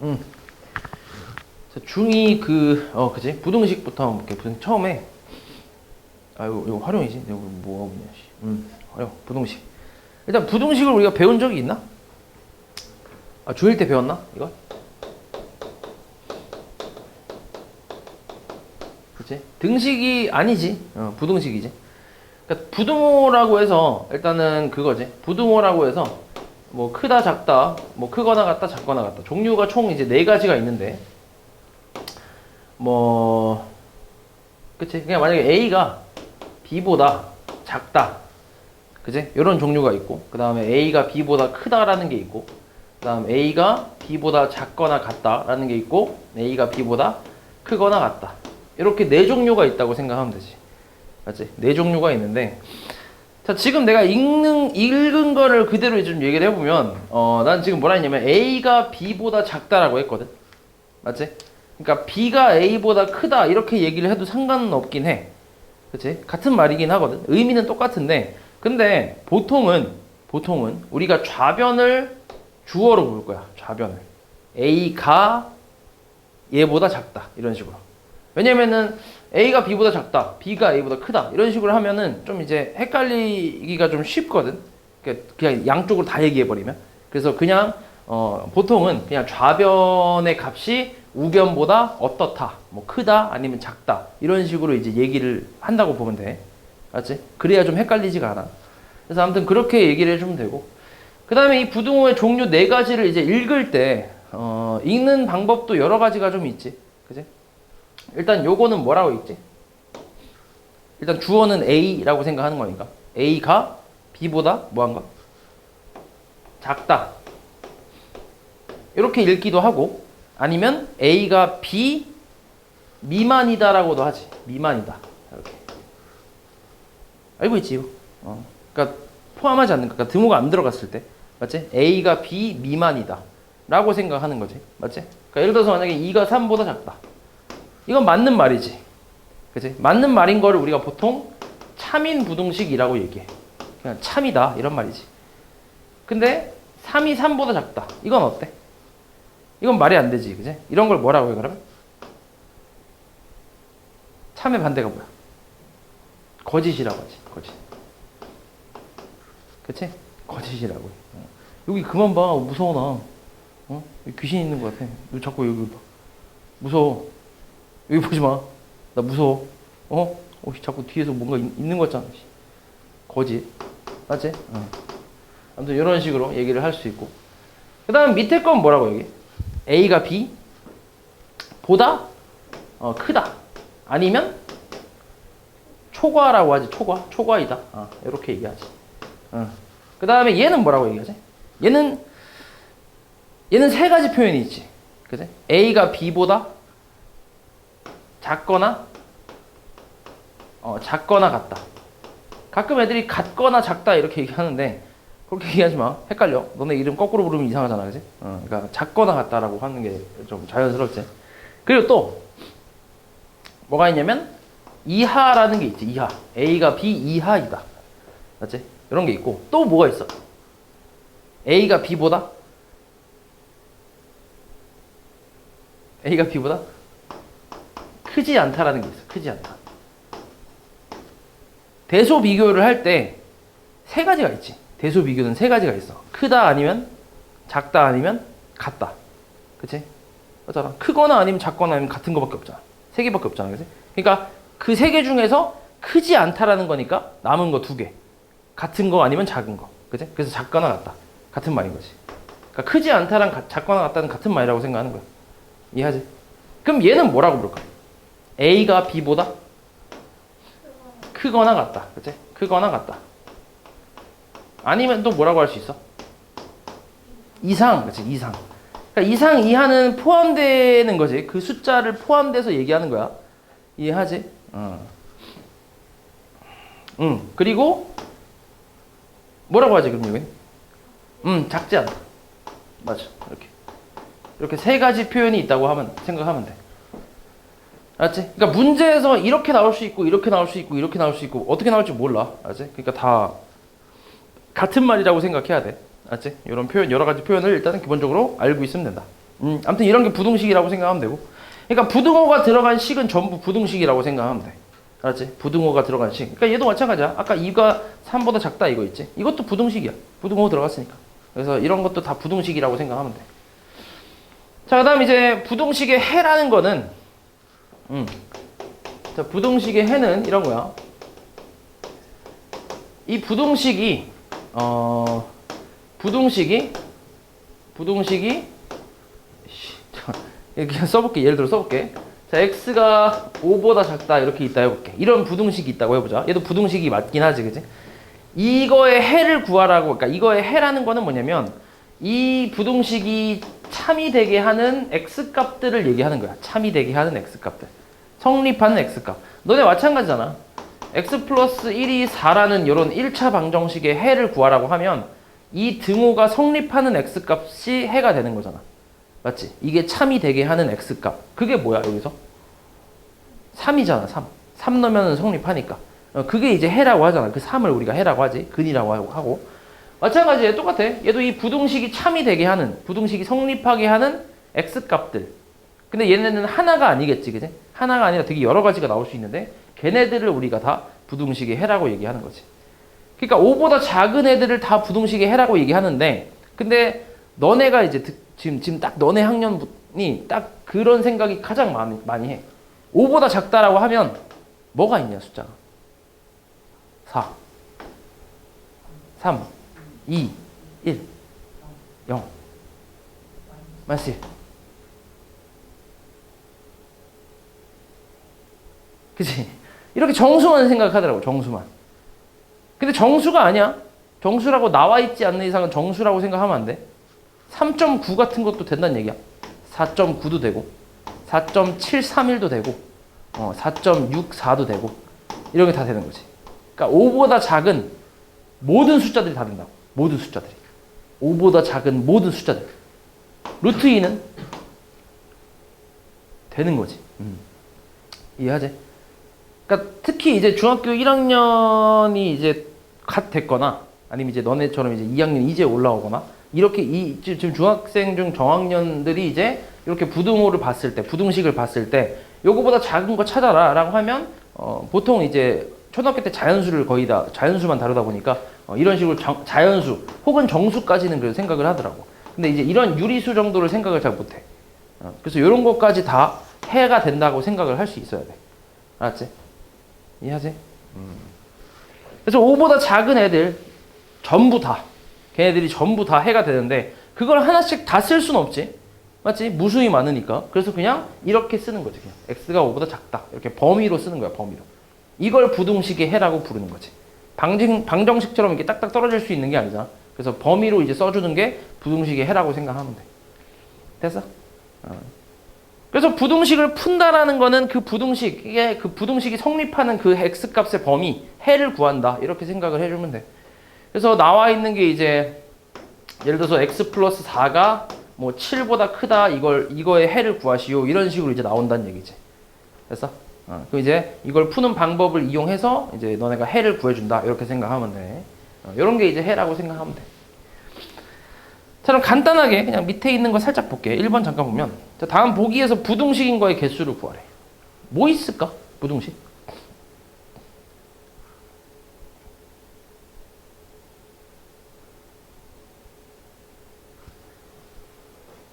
음. 자, 중2 그지? 부등식부터 한번 볼게. 처음에, 이거 활용이지? 이거 뭐가 뭐냐, 씨. 활용. 부등식. 일단 부등식을 우리가 배운 적이 있나? 중1 때 배웠나? 이거? 그치? 등식이 아니지. 부등식이지. 그러니까 부등호라고 해서, 일단은 그거지. 부등호라고 해서, 뭐, 크다, 작다, 뭐, 크거나 같다, 작거나 같다. 종류가 총 이제 4가지가 있는데, 뭐, 그치? 그냥 만약에 A가 B보다 작다. 그치? 이런 종류가 있고, 그 다음에 A가 B보다 크다라는 게 있고, 그 다음 A가 B보다 작거나 같다라는 게 있고, A가 B보다 크거나 같다. 이렇게 4종류가 있다고 생각하면 되지. 맞지? 4종류가 있는데, 자, 지금 내가 읽은 거를 그대로 좀 얘기를 해보면, 난 지금 뭐라 했냐면, A가 B보다 작다라고 했거든? 맞지? 그러니까 B가 A보다 크다, 이렇게 얘기를 해도 상관은 없긴 해. 그치? 같은 말이긴 하거든? 의미는 똑같은데, 근데 보통은 우리가 좌변을 주어로 볼 거야. 좌변을. A가 얘보다 작다. 이런 식으로. 왜냐면은 A가 B보다 작다, B가 A보다 크다 이런 식으로 하면은 좀 이제 헷갈리기가 좀 쉽거든. 그냥 양쪽으로 다 얘기해버리면. 그래서 그냥 보통은 그냥 좌변의 값이 우변보다 어떻다, 뭐 크다 아니면 작다 이런 식으로 이제 얘기를 한다고 보면 돼. 맞지? 그래야 좀 헷갈리지가 않아. 그래서 아무튼 그렇게 얘기를 해주면 되고. 그 다음에 이 부등호의 종류 4가지를 이제 읽을 때 읽는 방법도 여러 가지가 좀 있지. 그지? 일단 요거는 뭐라고 읽지? 일단 주어는 A라고 생각하는 거니까 A가 B보다 뭐한가? 작다. 이렇게 읽기도 하고 아니면 A가 B 미만이다라고도 하지. 미만이다. 이렇게. 알고 있지? 그러니까 포함하지 않는 거. 그러니까 등호가 안 들어갔을 때. 맞지? A가 B 미만이다. 라고 생각하는 거지. 맞지? 그러니까 예를 들어서 만약에 2가 3보다 작다. 이건 맞는 말이지. 그치? 맞는 말인 거를 우리가 보통 참인 부등식이라고 얘기해. 그냥 참이다. 이런 말이지. 근데 3이 3보다 작다. 이건 어때? 이건 말이 안 되지. 그치? 이런 걸 뭐라고 해, 그러면? 참의 반대가 뭐야? 거짓이라고 하지. 거짓. 그치? 거짓이라고 해. 여기 그만 봐. 무서워, 나. 여기 귀신 있는 것 같아. 너 자꾸 여기 봐. 무서워. 여기 보지 마. 나 무서워. 자꾸 뒤에서 뭔가 있는 것 같잖아. 거짓. 맞지? 아무튼 이런 식으로 얘기를 할 수 있고. 그 다음 밑에 건 뭐라고 얘기해? A가 B 보다 크다. 아니면 초과라고 하지. 초과이다. 이렇게 얘기하지. 그 다음에 얘는 뭐라고 얘기하지? 얘는 3가지 표현이 있지. 그지? A가 B보다 작거나 같다. 가끔 애들이 같거나 작다 이렇게 얘기하는데 그렇게 얘기하지 마. 헷갈려. 너네 이름 거꾸로 부르면 이상하잖아, 그지? 그러니까 작거나 같다라고 하는 게 좀 자연스럽지. 그리고 또 뭐가 있냐면 이하라는 게 있지. 이하. A가 B 이하이다. 맞지? 이런 게 있고 또 뭐가 있어? A가 B보다 크지 않다라는 게 있어. 크지 않다. 대소 비교를 할 때 3가지가 있지. 대소 비교는 3가지가 있어. 크다 아니면 작다 아니면 같다. 그치? 맞잖아. 크거나 아니면 작거나 아니면 같은 거밖에 없잖아. 3개밖에 없잖아. 그치? 그러니까 그 3개 중에서 크지 않다라는 거니까 남은 거 2개. 같은 거 아니면 작은 거. 그치? 그래서 작거나 같다. 같은 말인 거지. 그러니까 크지 않다랑 작거나 같다는 같은 말이라고 생각하는 거야. 이해하지? 그럼 얘는 뭐라고 부를까? A가 B보다 크거나 같다. 그치? 크거나 같다. 아니면 또 뭐라고 할 수 있어? 이상. 그치? 이상. 그러니까 이상, 이하는 포함되는 거지. 그 숫자를 포함돼서 얘기하는 거야. 이해하지? 그리고 뭐라고 하지, 그럼 여기는? 작지 않다. 맞아. 이렇게 3가지 표현이 있다고 생각하면 돼. 알았지? 그러니까 문제에서 이렇게 나올 수 있고, 이렇게 나올 수 있고, 이렇게 나올 수 있고, 어떻게 나올지 몰라. 알았지? 그러니까 다 같은 말이라고 생각해야 돼. 알았지? 이런 표현, 여러 가지 표현을 일단은 기본적으로 알고 있으면 된다. 아무튼 이런 게 부등식이라고 생각하면 되고. 그러니까 부등호가 들어간 식은 전부 부등식이라고 생각하면 돼. 알았지? 부등호가 들어간 식. 그러니까 얘도 마찬가지야. 아까 2가 3보다 작다 이거 있지? 이것도 부등식이야. 부등호 들어갔으니까. 그래서 이런 것도 다 부등식이라고 생각하면 돼. 자, 그 다음 이제 부등식의 해라는 거는, 자, 부등식의 해는 이런 거야. 이 부등식이, 그냥 써볼게. 예를 들어 써볼게. 자, x가 5보다 작다 이렇게 있다 해볼게. 이런 부등식이 있다고 해보자. 얘도 부등식이 맞긴 하지, 그지? 이거의 해를 구하라고. 그러니까 이거의 해라는 거는 뭐냐면 이 부등식이 참이 되게 하는 x값들을 얘기하는 거야. 참이 되게 하는 x값들. 성립하는 x값. 너네 마찬가지잖아. x 플러스 1이 4라는 이런 1차 방정식의 해를 구하라고 하면 이 등호가 성립하는 x값이 해가 되는 거잖아. 맞지? 이게 참이 되게 하는 x값. 그게 뭐야 여기서? 3이잖아. 3 넣으면 성립하니까. 그게 이제 해라고 하잖아. 그 3을 우리가 해라고 하지. 근이라고 하고. 마찬가지에 똑같아. 얘도 이 부등식이 참이 되게 하는, 부등식이 성립하게 하는 x값들. 근데 얘네는 하나가 아니겠지, 그지? 하나가 아니라 되게 여러 가지가 나올 수 있는데 걔네들을 우리가 다 부등식의 해라고 얘기하는 거지. 그러니까 5보다 작은 애들을 다 부등식의 해라고 얘기하는데 근데 너네가 이제 지금 딱 너네 학년이 딱 그런 생각이 가장 많이 해. 5보다 작다라고 하면 뭐가 있냐, 숫자가? 4, 3, 2, 1, 0. 맞지? 그치? 이렇게 정수만 생각하더라고, 정수만. 근데 정수가 아니야. 정수라고 나와 있지 않는 이상은 정수라고 생각하면 안 돼. 3.9 같은 것도 된다는 얘기야. 4.9도 되고, 4.731도 되고, 4.64도 되고, 이런 게 다 되는 거지. 그러니까 5보다 작은 모든 숫자들이 다 된다고. 모든 숫자들이. 5보다 작은 모든 숫자들. 루트 2는 되는 거지. 이해하지? 그러니까 특히 이제 중학교 1학년이 이제 갓 됐거나 아니면 이제 너네처럼 이제 2학년 이제 올라오거나 이렇게 지금 중학생 중 저학년들이 이제 이렇게 부등호를 봤을 때, 부등식을 봤을 때 요거보다 작은 거 찾아라 라고 하면 보통 이제 초등학교 때 자연수를 거의 다 자연수만 다루다 보니까 이런 식으로 자연수 혹은 정수까지는 그래도 생각을 하더라고. 근데 이제 이런 유리수 정도를 생각을 잘 못해. 그래서 이런 것까지 다 해가 된다고 생각을 할 수 있어야 돼. 알았지? 이해하지? 그래서 5보다 작은 애들 전부 다 걔네들이 전부 다 해가 되는데 그걸 하나씩 다 쓸 수는 없지. 맞지? 무수히 많으니까. 그래서 그냥 이렇게 쓰는 거지. 그냥 x가 5보다 작다. 이렇게 범위로 쓰는 거야. 범위로. 이걸 부등식의 해라고 부르는 거지. 방정식처럼 이렇게 딱딱 떨어질 수 있는 게 아니잖아. 그래서 범위로 이제 써주는 게 부등식의 해라고 생각하면 돼. 됐어? 그래서 부등식을 푼다라는 거는 그 부등식이 성립하는 그 x값의 범위, 해를 구한다. 이렇게 생각을 해주면 돼. 그래서 나와 있는 게 이제 예를 들어서 x 플러스 4가 뭐 7보다 크다. 이거의 해를 구하시오. 이런 식으로 이제 나온다는 얘기지. 됐어? 그럼 이제 이걸 푸는 방법을 이용해서 이제 너네가 해를 구해준다. 이렇게 생각하면 돼. 이런 게 이제 해라고 생각하면 돼. 자, 그럼 간단하게 그냥 밑에 있는 거 살짝 볼게. 1번 잠깐 보면. 자, 다음 보기에서 부등식인 거의 개수를 구하래. 뭐 있을까? 부등식?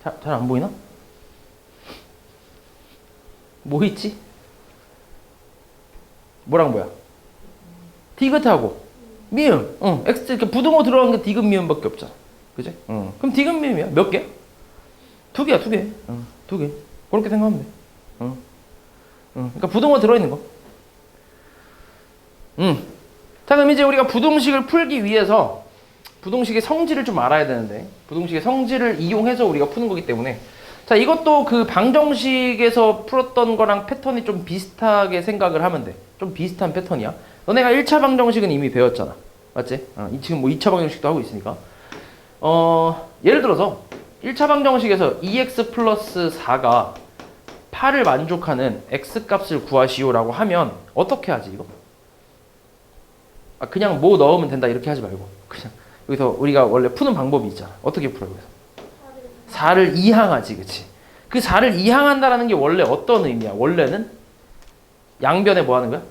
잘 안 보이나? 뭐 있지? 뭐랑 뭐야? 디귿하고 미음. x 이렇게 부등호 들어간 게 디귿 미음밖에 없잖아. 그지? 그럼 디귿 미음이야. 몇 개? 2개야, 2개. 2개. 그렇게 생각하면 돼. 그러니까 부등호 들어있는 거. 자, 그럼 이제 우리가 부등식을 풀기 위해서 부등식의 성질을 좀 알아야 되는데 부등식의 성질을 이용해서 우리가 푸는 거기 때문에 자, 이것도 그 방정식에서 풀었던 거랑 패턴이 좀 비슷하게 생각을 하면 돼. 좀 비슷한 패턴이야. 너네가 1차 방정식은 이미 배웠잖아. 맞지? 지금 뭐 2차 방정식도 하고 있으니까. 예를 들어서 1차 방정식에서 2x 플러스 4가 8을 만족하는 x값을 구하시오라고 하면 어떻게 하지 이거? 그냥 뭐 넣으면 된다 이렇게 하지 말고 그냥 여기서 우리가 원래 푸는 방법이 있잖아. 어떻게 풀어? 그래서 4를 이항하지, 그치? 그 4를 이항한다라는 게 원래 어떤 의미야? 원래는 양변에 뭐 하는 거야?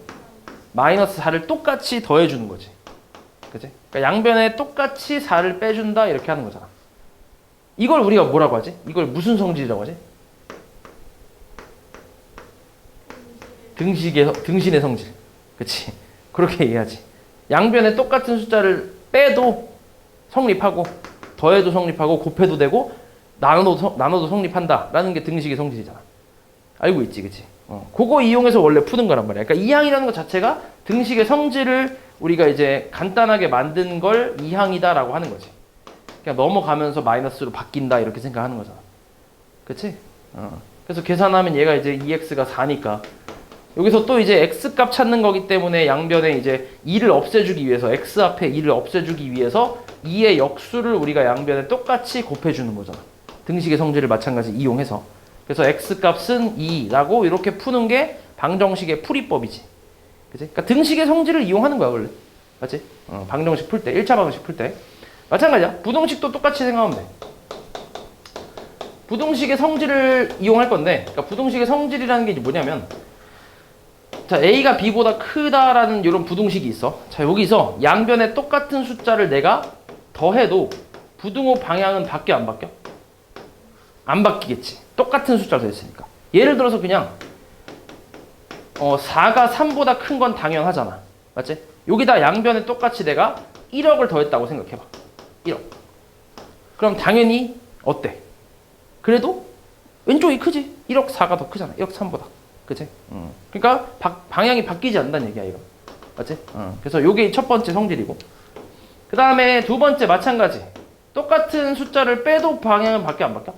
마이너스 4를 똑같이 더해주는 거지. 그치? 그러니까 양변에 똑같이 4를 빼준다 이렇게 하는 거잖아. 이걸 우리가 뭐라고 하지? 이걸 무슨 성질이라고 하지? 등신의 성질. 그치? 그렇게 얘기하지. 양변에 똑같은 숫자를 빼도 성립하고 더해도 성립하고 곱해도 되고 나눠도 성립한다라는 게 등식의 성질이잖아. 알고 있지, 그치? 그거 이용해서 원래 푸는 거란 말이야. 그러니까 이항이라는 것 자체가 등식의 성질을 우리가 이제 간단하게 만든 걸 이항이다라고 하는 거지. 그냥 넘어가면서 마이너스로 바뀐다 이렇게 생각하는 거잖아. 그치? 그래서 계산하면 얘가 이제 2x가 4니까 여기서 또 이제 x 값 찾는 거기 때문에 양변에 이제 2를 없애주기 위해서 x 앞에 2를 없애주기 위해서 2의 역수를 우리가 양변에 똑같이 곱해주는 거잖아. 등식의 성질을 마찬가지 이용해서. 그래서 x 값은 2라고 이렇게 푸는 게 방정식의 풀이법이지. 그치? 그러니까 등식의 성질을 이용하는 거야 원래. 맞지? 방정식 풀 때, 1차 방정식 풀 때. 마찬가지야. 부등식도 똑같이 생각하면 돼. 부등식의 성질을 이용할 건데, 그러니까 부등식의 성질이라는 게 이제 뭐냐면, 자, a가 b보다 크다라는 이런 부등식이 있어. 자, 여기서 양변에 똑같은 숫자를 내가 더해도 부등호 방향은 바뀌어 안 바뀌어? 안 바뀌겠지. 똑같은 숫자를 더했으니까. 예를 들어서 그냥 4가 3보다 큰 건 당연하잖아. 맞지? 여기다 양변에 똑같이 내가 1억을 더했다고 생각해봐. 1억. 그럼 당연히 어때? 그래도 왼쪽이 크지? 1억 4가 더 크잖아. 1억 3보다. 그치? 그러니까 방향이 바뀌지 않는다는 얘기야, 이거. 맞지? 그래서 요게 첫 번째 성질이고. 그 다음에 두 번째 마찬가지. 똑같은 숫자를 빼도 방향은 바뀌어 안 바뀌어?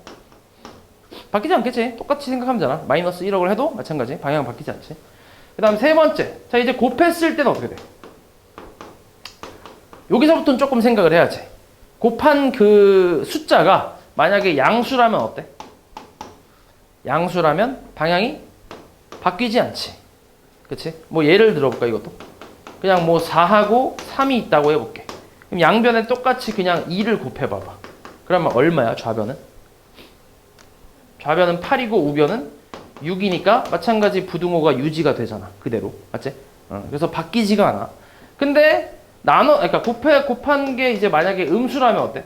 바뀌지 않겠지? 똑같이 생각하면 되잖아. 마이너스 1억을 해도 마찬가지. 방향은 바뀌지 않지. 그 다음 세 번째. 자, 이제 곱했을 때는 어떻게 돼? 여기서부터는 조금 생각을 해야지. 곱한 그 숫자가 만약에 양수라면 어때? 양수라면 방향이 바뀌지 않지. 그치? 뭐 예를 들어볼까, 이것도? 그냥 뭐 4하고 3이 있다고 해볼게. 그럼 양변에 똑같이 그냥 2를 곱해봐봐. 그러면 얼마야, 좌변은? 좌변은 8이고 우변은 6이니까 마찬가지 부등호가 유지가 되잖아. 그대로. 맞지? 그래서 바뀌지가 않아. 근데 그러니까 곱한 게 이제 만약에 음수라면 어때?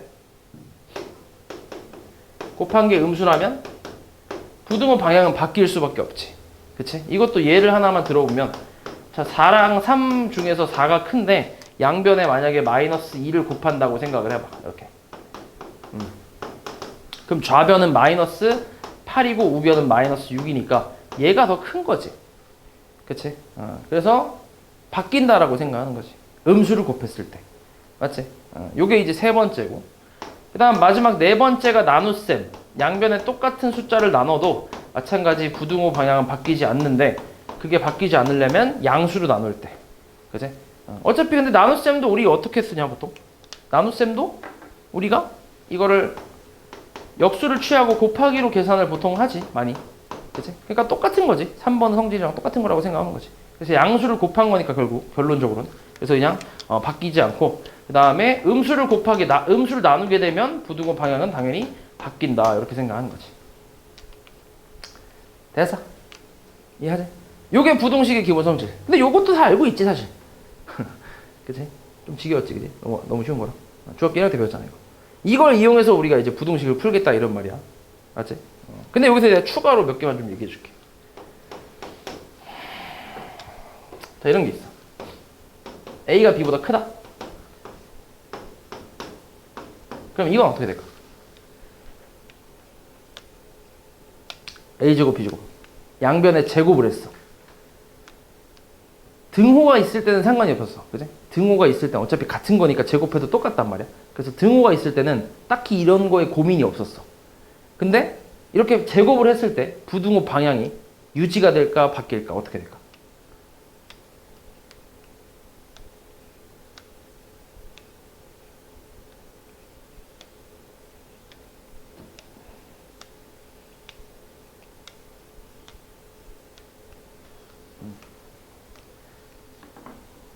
곱한 게 음수라면 부등호 방향은 바뀔 수밖에 없지. 그치? 이것도 예를 하나만 들어보면, 자, 4랑 3 중에서 4가 큰데 양변에 만약에 마이너스 2를 곱한다고 생각을 해봐. 이렇게. 그럼 좌변은 마이너스 8이고 우변은 마이너스 6이니까 얘가 더 큰 거지. 그치? 그래서 바뀐다라고 생각하는 거지. 음수를 곱했을 때. 맞지? 요게 이제 세 번째고. 그 다음 마지막 네 번째가 나눗셈. 양변에 똑같은 숫자를 나눠도 마찬가지 부등호 방향은 바뀌지 않는데, 그게 바뀌지 않으려면 양수로 나눌 때. 그치? 어차피 근데 나눗셈도 우리 어떻게 쓰냐, 보통? 나눗셈도 우리가 이거를 역수를 취하고 곱하기로 계산을 보통 하지, 많이. 그치? 그러니까 똑같은 거지. 3번 성질이랑 똑같은 거라고 생각하는 거지. 그래서 양수를 곱한 거니까 결론적으로는. 그래서 그냥 바뀌지 않고, 그 다음에 음수를 음수를 나누게 되면 부등호 방향은 당연히 바뀐다. 이렇게 생각하는 거지. 됐어? 이해하지? 요게 부등식의 기본 성질. 근데 요것도 다 알고 있지, 사실. 그치? 좀 지겨웠지, 그치? 너무 쉬운 거라. 중학교 1학년 때 배웠잖아, 이거. 이걸 이용해서 우리가 이제 부등식을 풀겠다, 이런 말이야. 맞지? 근데 여기서 내가 추가로 몇 개만 좀 얘기해 줄게. 자, 이런 게 있어. A가 B보다 크다? 그럼 이건 어떻게 될까? A제곱, B제곱. 양변에 제곱을 했어. 등호가 있을 때는 상관이 없었어. 그지? 등호가 있을 때는 어차피 같은 거니까 제곱해도 똑같단 말이야. 그래서 등호가 있을 때는 딱히 이런 거에 고민이 없었어. 근데 이렇게 제곱을 했을 때 부등호 방향이 유지가 될까 바뀔까 어떻게 될까?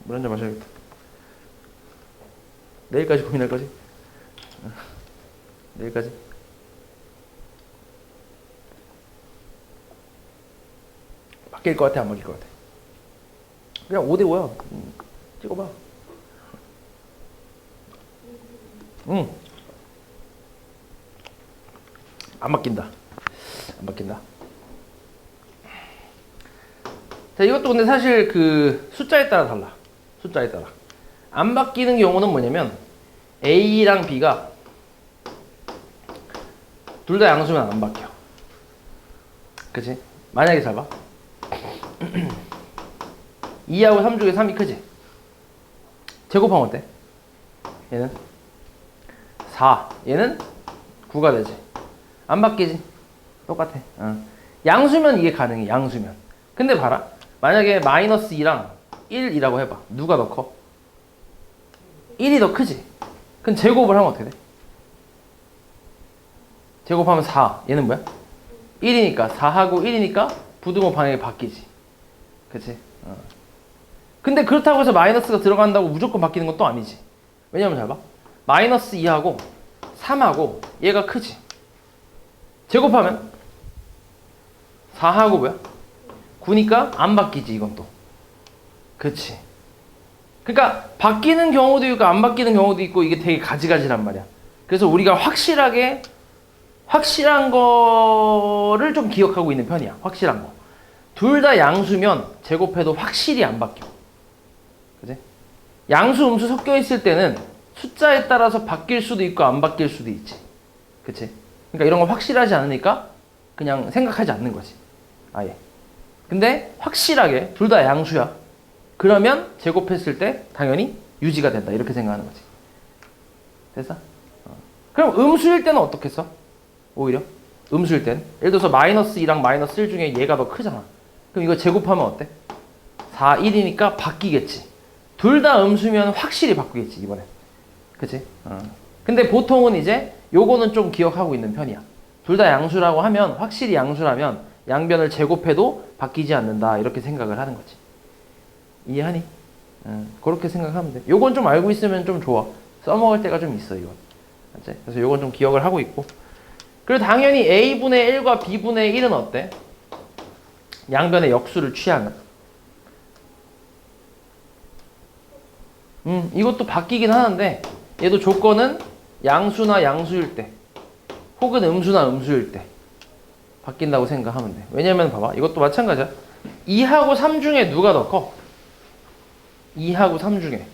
물 한 잔 마셔야겠다. 내일까지 고민할 거지? 내일까지? 바뀔 것 같아, 안 바뀔 것 같아? 그냥 5대 5야. 찍어봐. 안 바뀐다. 안 바뀐다. 자, 이것도 근데 사실 그 숫자에 따라 달라. 숫자에 따라. 안 바뀌는 경우는 뭐냐면 A랑 B가 둘 다 양수면 안 바뀌어. 그치? 만약에 잘 봐. 2하고 3 중에 3이 크지? 제곱하면 어때? 얘는 4. 얘는 9가 되지. 안 바뀌지? 똑같아. 양수면 이게 가능해. 양수면. 근데 봐라. 만약에 마이너스 2랑 1이라고 해봐. 누가 더 커? 1이 더 크지? 그럼 제곱을 하면 어떻게 돼? 제곱하면 4. 얘는 뭐야? 1이니까 4하고 1이니까 부등호 방향이 바뀌지. 그치? 근데 그렇다고 해서 마이너스가 들어간다고 무조건 바뀌는 건 또 아니지. 왜냐면 잘 봐. 마이너스 2하고 3하고 얘가 크지. 제곱하면 4하고 뭐야? 9니까 안 바뀌지, 이건 또. 그치. 그러니까 바뀌는 경우도 있고 안 바뀌는 경우도 있고 이게 되게 가지가지란 말이야. 그래서 우리가 확실한 거를 좀 기억하고 있는 편이야. 확실한 거. 둘 다 양수면 제곱해도 확실히 안 바뀌어. 그치? 양수, 음수 섞여 있을 때는 숫자에 따라서 바뀔 수도 있고 안 바뀔 수도 있지. 그치? 그러니까 이런 거 확실하지 않으니까 그냥 생각하지 않는 거지. 아예. 근데 확실하게 둘 다 양수야. 그러면 제곱했을 때 당연히 유지가 된다. 이렇게 생각하는 거지. 됐어? 그럼 음수일 때는 어떻게 써? 오히려 음수일 때는 예를 들어서 마이너스 2랑 마이너스 1 중에 얘가 더 크잖아. 그럼 이거 제곱하면 어때? 4, 1이니까 바뀌겠지. 둘 다 음수면 확실히 바뀌겠지, 이번엔. 그치? 근데 보통은 이제 요거는 좀 기억하고 있는 편이야. 둘 다 양수라고 하면, 확실히 양수라면 양변을 제곱해도 바뀌지 않는다. 이렇게 생각을 하는 거지. 이해하니? 그렇게 생각하면 돼. 요건 좀 알고 있으면 좀 좋아. 써먹을 때가 좀 있어, 이건. 맞지? 그래서 요건 좀 기억을 하고 있고. 그리고 당연히 A분의 1과 B분의 1은 어때? 양변의 역수를 취하면. 이것도 바뀌긴 하는데, 얘도 조건은 양수나 양수일 때, 혹은 음수나 음수일 때, 바뀐다고 생각하면 돼. 왜냐면 봐봐. 이것도 마찬가지야. 2하고 3 중에 누가 더 커? 2하고 3 중에.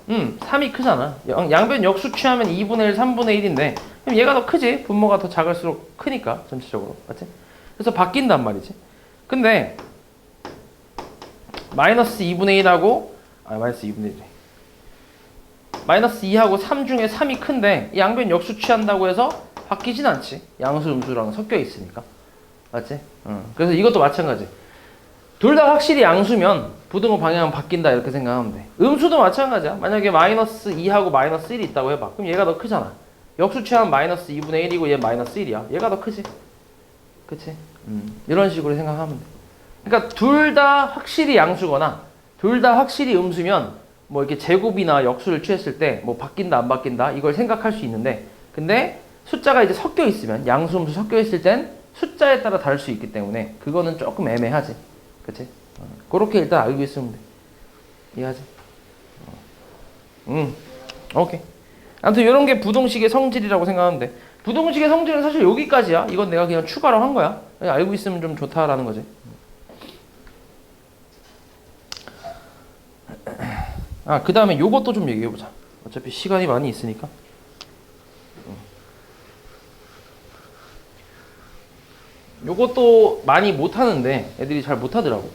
3이 크잖아. 양변 역수 취하면 2분의 1, 3분의 1인데, 그럼 얘가 더 크지? 분모가 더 작을수록 크니까, 전체적으로. 맞지? 그래서 바뀐단 말이지. 근데, 마이너스 2분의 1하고, 마이너스 2분의 1이래. 마이너스 2하고 3 중에 3이 큰데, 양변 역수 취한다고 해서 바뀌진 않지. 양수, 음수랑 섞여 있으니까. 맞지? 그래서 이것도 마찬가지. 둘 다 확실히 양수면 부등호 방향은 바뀐다 이렇게 생각하면 돼. 음수도 마찬가지야. 만약에 마이너스 2하고 마이너스 1이 있다고 해봐. 그럼 얘가 더 크잖아. 역수 취하면 마이너스 2분의 1이고 얘 마이너스 1이야. 얘가 더 크지. 그치? 이런 식으로 생각하면 돼. 그러니까 둘 다 확실히 양수거나 둘 다 확실히 음수면 뭐 이렇게 제곱이나 역수를 취했을 때 뭐 바뀐다 안 바뀐다 이걸 생각할 수 있는데, 근데 숫자가 이제 섞여 있으면 양수 음수 섞여 있을 땐 숫자에 따라 다를 수 있기 때문에 그거는 조금 애매하지. 그치? 그렇게 일단 알고 있으면 돼. 이해하지? 오케이. 아무튼 이런 게 부동식의 성질이라고 생각하면 돼. 부동식의 성질은 사실 여기까지야. 이건 내가 그냥 추가로 한 거야. 그냥 알고 있으면 좀 좋다라는 거지. 그 다음에 요것도 좀 얘기해보자. 어차피 시간이 많이 있으니까. 요것도 많이 못하는데 애들이 잘 못하더라고.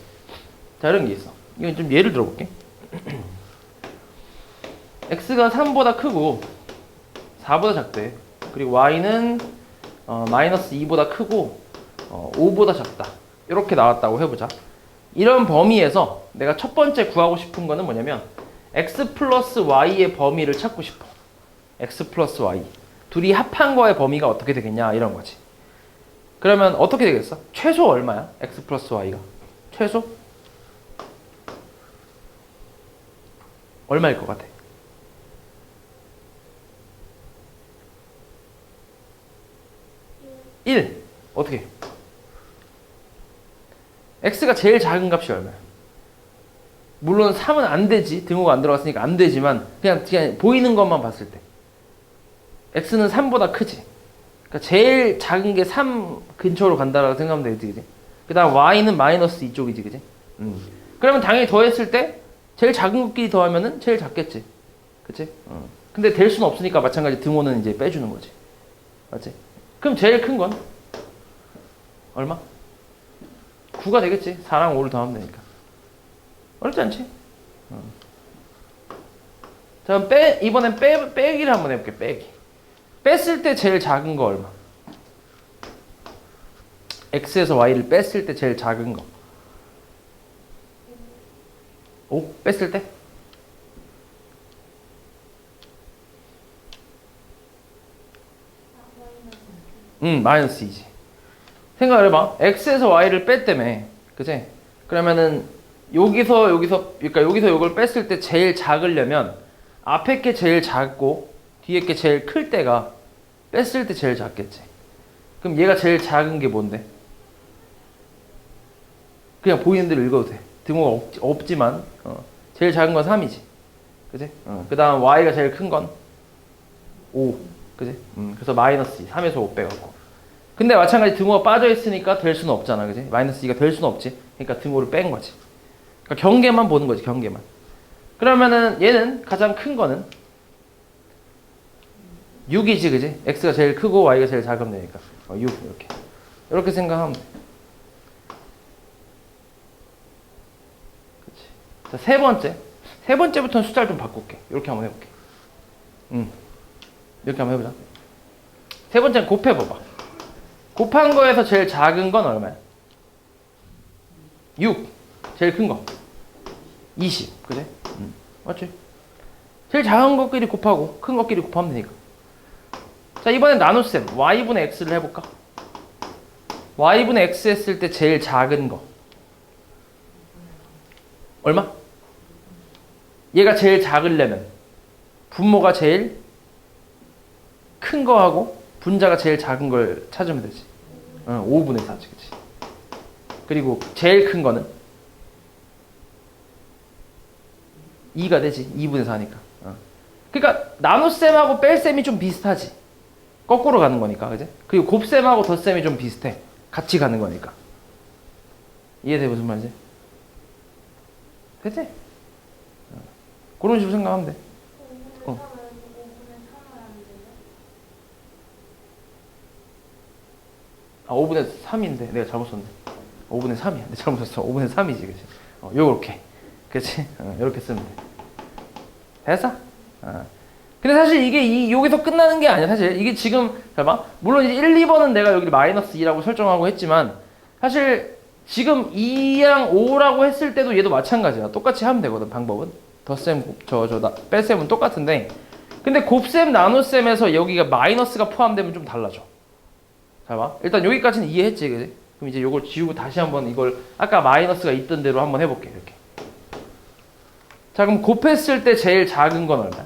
자, 이런 게 있어. 이건 좀 예를 들어볼게. x가 3보다 크고 4보다 작대. 그리고 y는 마이너스 2보다 크고 5보다 작다. 이렇게 나왔다고 해보자. 이런 범위에서 내가 첫 번째 구하고 싶은 거는 뭐냐면 x 플러스 y의 범위를 찾고 싶어. x 플러스 y. 둘이 합한 거의 범위가 어떻게 되겠냐 이런 거지. 그러면 어떻게 되겠어? 최소 얼마야? x 플러스 y가. 최소? 얼마일 것 같아? 1. 어떻게? x가 제일 작은 값이 얼마야? 물론 3은 안 되지. 등호가 안 들어갔으니까 안 되지만 그냥 보이는 것만 봤을 때 x는 3보다 크지. 그러니까 제일 작은 게 3 근처로 간다라고 생각하면 되지, 그지? 그 다음 y는 마이너스 이쪽이지, 그지? 그러면 당연히 더했을 때 제일 작은 것끼리 더하면은 제일 작겠지, 그치? 근데 될 수는 없으니까 마찬가지 등호는 이제 빼주는 거지, 맞지? 그럼 제일 큰 건 얼마? 9가 되겠지. 4랑 5를 더하면 되니까. 어렵지 않지? 자, 그럼 이번엔 빼기를 한번 해볼게. 빼기. 뺐을 때 제일 작은 거 얼마? x에서 y를 뺐을 때 제일 작은 거. 5? 뺐을 때? 마이너스 2지. 생각을 해봐. x에서 y를 뺐다며. 그치? 그러면은 여기서 그러니까 여기서 이걸 뺐을 때 제일 작으려면 앞에 게 제일 작고 뒤에 게 제일 클 때가 뺐을 때 제일 작겠지. 그럼 얘가 제일 작은 게 뭔데? 그냥 보이는 대로 읽어도 돼. 등호가 없지만 제일 작은 건 3이지. 그지? 그 다음 y가 제일 큰 건 5. 그지? 그래서 마이너스 2. 3에서 5 빼갖고. 근데 마찬가지 등호가 빠져있으니까 될 수는 없잖아. 그지? 마이너스 2가 될 수는 없지. 그러니까 등호를 뺀 거지. 그러니까 경계만 보는 거지. 경계만. 그러면은 얘는 가장 큰 거는 6이지. 그지? x가 제일 크고 y가 제일 작으면 되니까 6 이렇게 생각하면 돼. 그치. 자, 세 번째부터는 숫자를 좀 바꿀게. 이렇게 한번 해볼게. 이렇게 한번 해보자. 세 번째는 곱해봐봐. 곱한 거에서 제일 작은 건 얼마야? 6. 제일 큰 거 20. 그지? 맞지? 제일 작은 것끼리 곱하고 큰 것끼리 곱하면 되니까. 자, 이번엔 나눗셈 y분의 x를 해볼까? y분의 x 했을 때 제일 작은 거 얼마? 얘가 제일 작으려면 분모가 제일 큰 거하고 분자가 제일 작은 걸 찾으면 되지. 5분의 4지, 그치? 그리고 제일 큰 거는 2가 되지. 2분의 4니까. 그러니까 나눗셈하고 뺄셈이 좀 비슷하지. 거꾸로 가는 거니까, 그지? 그리고 곱셈하고 덧셈이 좀 비슷해. 같이 가는 거니까. 이해돼? 무슨 말인지? 그치? 그런 식으로 생각하면 돼. 5분의 3인데 내가 잘못 썼네. 5분의 3이야. 내가 잘못 썼어. 5분의 3이지, 그치? 요렇게. 그치? 요렇게 쓰면 돼. 됐어? 근데 사실 이게 여기서 끝나는 게 아니야. 사실 이게 지금 잘 봐. 물론 이제 1, 2번은 내가 여기 마이너스 2라고 설정하고 했지만 사실 지금 2랑 5라고 했을 때도 얘도 마찬가지야. 똑같이 하면 되거든. 방법은. 덧셈, 뺄셈은 똑같은데 근데 곱셈, 나눗셈에서 여기가 마이너스가 포함되면 좀 달라져. 잘 봐. 일단 여기까지는 이해했지, 그지? 그럼 이제 요걸 지우고 다시 한번 이걸 아까 마이너스가 있던 대로 한번 해볼게. 이렇게. 자, 그럼 곱했을 때 제일 작은 건 얼마야?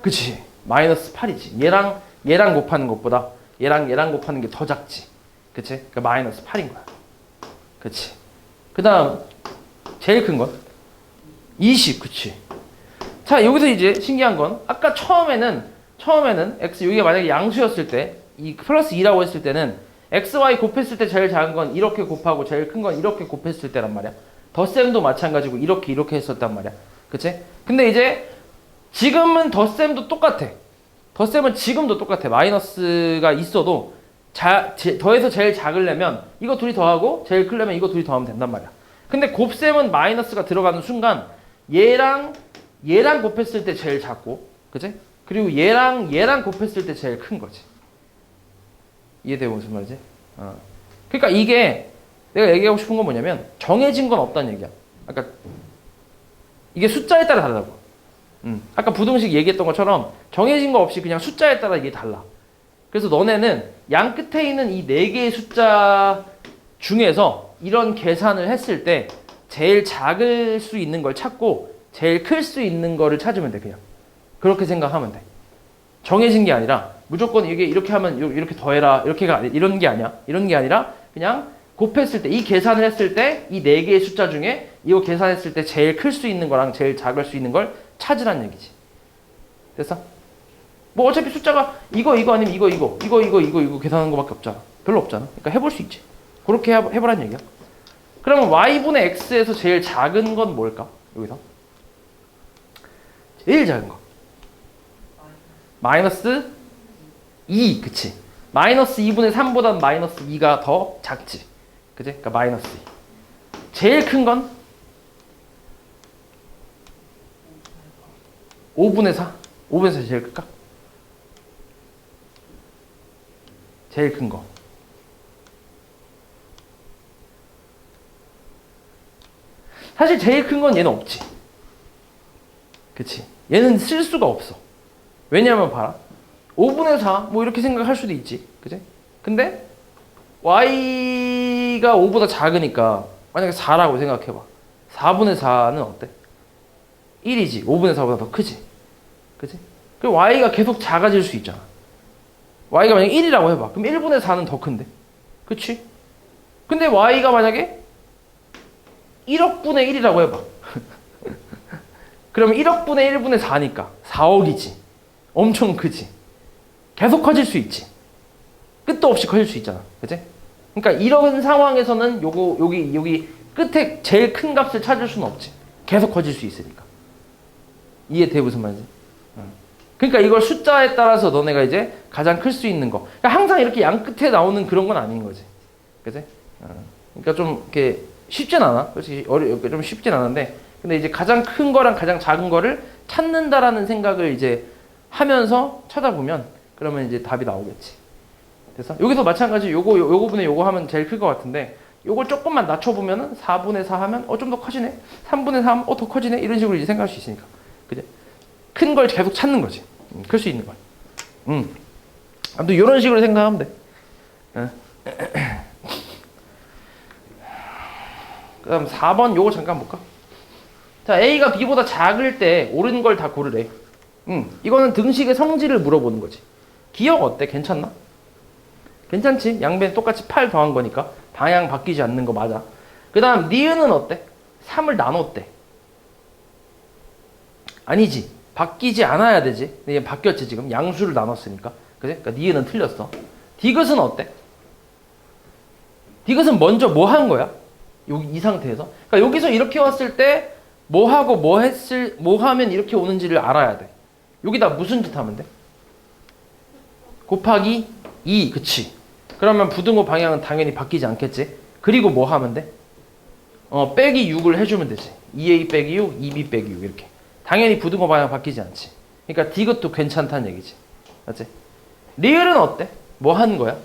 그치? 마이너스 8이지. 얘랑 곱하는 것보다 얘랑 곱하는 게 더 작지. 그치? 그러니까 마이너스 8인 거야. 그치? 그 다음 제일 큰 건? 20. 그치? 자, 여기서 이제 신기한 건 아까 처음에는 x 여기가 만약에 양수였을 때 이 플러스 2라고 했을 때는 x, y 곱했을 때 제일 작은 건 이렇게 곱하고 제일 큰 건 이렇게 곱했을 때란 말이야. 덧셈도 마찬가지고 이렇게 했었단 말이야. 그치? 근데 이제 지금은 덧셈도 똑같아. 덧셈은 지금도 똑같아. 마이너스가 있어도 더해서 제일 작으려면 이거 둘이 더하고 제일 크려면 이거 둘이 더하면 된단 말이야. 근데 곱셈은 마이너스가 들어가는 순간 얘랑 곱했을 때 제일 작고, 그치? 그리고 얘랑 곱했을 때 제일 큰 거지. 이해돼요? 무슨 말이지? 그러니까 이게 내가 얘기하고 싶은 건 뭐냐면 정해진 건 없다는 얘기야. 아까 이게 숫자에 따라 다르다고. 아까 부등식 얘기했던 것처럼 정해진 거 없이 그냥 숫자에 따라 이게 달라. 그래서 너네는 양 끝에 있는 이 4개의 숫자 중에서 이런 계산을 했을 때 제일 작을 수 있는 걸 찾고 제일 클 수 있는 거를 찾으면 돼. 그냥 그렇게 생각하면 돼. 정해진 게 아니라 무조건 이게 이렇게 하면 이렇게 더해라 이렇게가 이런 게 아니야. 이런 게 아니라 그냥 곱했을 때 이 계산을 했을 때 이 네 개의 숫자 중에 이거 계산했을 때 제일 클 수 있는 거랑 제일 작을 수 있는 걸 찾으란 얘기지. 됐어? 뭐 어차피 숫자가 이거 아니면 이거 계산하는 거밖에 없잖아. 별로 없잖아. 그러니까 해볼 수 있지. 그렇게 해보란 얘기야. 그러면 y분의 x에서 제일 작은 건 뭘까? 여기서 제일 작은 거 마이너스 2, 그치? 마이너스 2분의 3보다는 마이너스 2가 더 작지. 그치? 그러니까 마이너스 2. 제일 큰 건 5분의 4. 5분의 4 제일 클까? 제일 큰 거. 사실 제일 큰 건 얘는 없지. 그치? 얘는 쓸 수가 없어. 왜냐면 봐라. 5분의 4, 뭐 이렇게 생각할 수도 있지. 그치? 근데 y가 5보다 작으니까 만약에 4라고 생각해봐. 4분의 4는 어때? 1이지. 5분의 4보다 더 크지. 그치? 그럼 y가 계속 작아질 수 있잖아. y가 만약에 1이라고 해봐. 그럼 1분의 4는 더 큰데. 그치? 근데 y가 만약에 1억분의 1이라고 해봐. 그러면 1억분의 1분의 4니까 4억이지. 엄청 크지. 계속 커질 수 있지. 끝도 없이 커질 수 있잖아. 그치? 그러니까 이런 상황에서는 여기 끝에 제일 큰 값을 찾을 수는 없지. 계속 커질 수 있으니까. 이해돼? 무슨 말인지? 그러니까 이걸 숫자에 따라서 너네가 이제 가장 클 수 있는 거. 그러니까 항상 이렇게 양 끝에 나오는 그런 건 아닌 거지. 그치? 그러니까 좀 이렇게 쉽진 않아. 솔직히 좀 쉽진 않은데. 근데 이제 가장 큰 거랑 가장 작은 거를 찾는다라는 생각을 이제 하면서 찾아보면 그러면 이제 답이 나오겠지. 됐어? 여기서 마찬가지 요거 분의 요거 하면 제일 클 것 같은데 요걸 조금만 낮춰보면은 4분의 4 하면 좀 더 커지네. 3분의 4 하면 더 커지네. 이런 식으로 이제 생각할 수 있으니까. 그죠? 큰 걸 계속 찾는 거지. 클 수 있는 걸. 아무튼 이런 식으로 생각하면 돼. 그 다음 4번 요거 잠깐 볼까? 자, A가 B보다 작을 때 옳은 걸 다 고르래. 이거는 등식의 성질을 물어보는 거지. 기억 어때? 괜찮나? 괜찮지? 양변 똑같이 8 더한 거니까 방향 바뀌지 않는 거 맞아. 그 다음 니은은 어때? 3을 나눴대. 아니지. 바뀌지 않아야 되지. 근데 얘 바뀌었지 지금. 양수를 나눴으니까. 그지? 그러니까 니은은 틀렸어. 디귿은 어때? 디귿은 먼저 뭐 한 거야? 여기 이 상태에서. 그러니까 여기서 이렇게 왔을 때 뭐 하고 뭐 하면 이렇게 오는지를 알아야 돼. 여기다 무슨 짓 하면 돼? 곱하기 2, 그치? 그러면 부등호 방향은 당연히 바뀌지 않겠지? 그리고 뭐 하면 돼? 빼기 6을 해주면 되지. 2a 빼기 6, 2b 빼기 6 이렇게. 당연히 부등호 방향 바뀌지 않지. 그러니까 디귿도 괜찮다는 얘기지. 맞지? 리을은 어때? 뭐 하는 거야?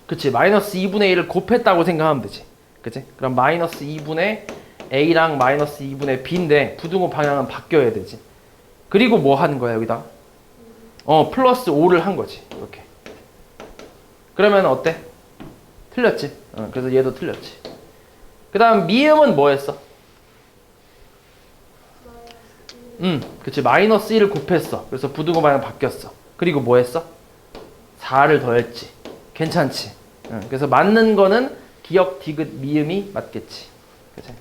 그치. 마이너스 2분의 1을 곱했다고 생각하면 되지. 그치? 그럼 마이너스 2분의 A랑 마이너스 2분의 B인데 부등호 방향은 바뀌어야 되지. 그리고 뭐 하는 거야 여기다? 플러스 5를 한 거지. 이렇게. 그러면 어때? 틀렸지. 그래서 얘도 틀렸지. 그 다음 미음은 뭐 했어? 그치. 마이너스 1을 곱했어. 그래서 부등호 방향 바뀌었어. 그리고 뭐 했어? 4를 더했지. 괜찮지. 그래서 맞는 거는 기역, 디귿, 미음이 맞겠지. 그치?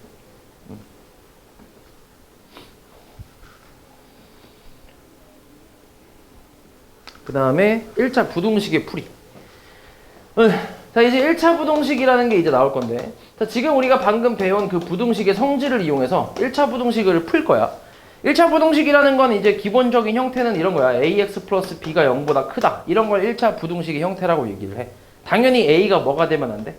그 다음에 1차 부등식의 풀이. 자, 이제 1차 부등식이라는 게 이제 나올 건데. 자, 지금 우리가 방금 배운 그 부등식의 성질을 이용해서 1차 부등식을 풀 거야. 1차 부등식이라는 건 이제 기본적인 형태는 이런 거야. ax 플러스 b가 0보다 크다. 이런 걸 1차 부등식의 형태라고 얘기를 해. 당연히 a가 뭐가 되면 안 돼?